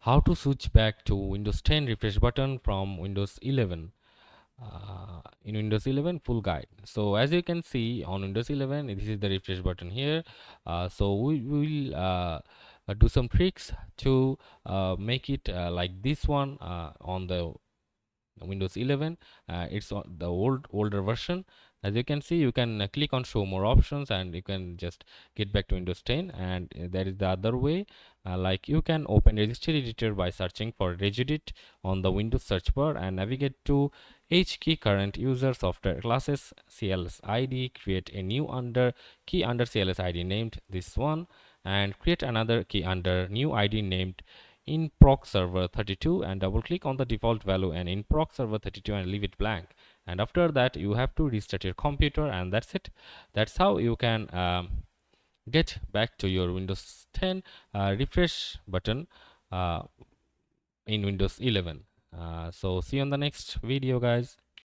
how to switch back to Windows 10 refresh button from Windows 11. In Windows 11 full guide. So as you can see on Windows 11, this is the refresh button here. So we will do some tricks to make it like this one on the Windows 11. It's on the older version. As you can see, you can click on show more options and you can just get back to Windows 10. And there is the other way, like you can open registry editor by searching for regedit on the Windows search bar and navigate to H key current user software classes CLS ID, create a new key under CLS ID named this one, and create another key under new ID named in proc server 32 and double click on the default value and in proc server 32 and leave it blank. And after that you have to restart your computer, and that's it. That's how you can get back to your Windows 10 refresh button uh, in Windows 11. So see you on the next video, guys.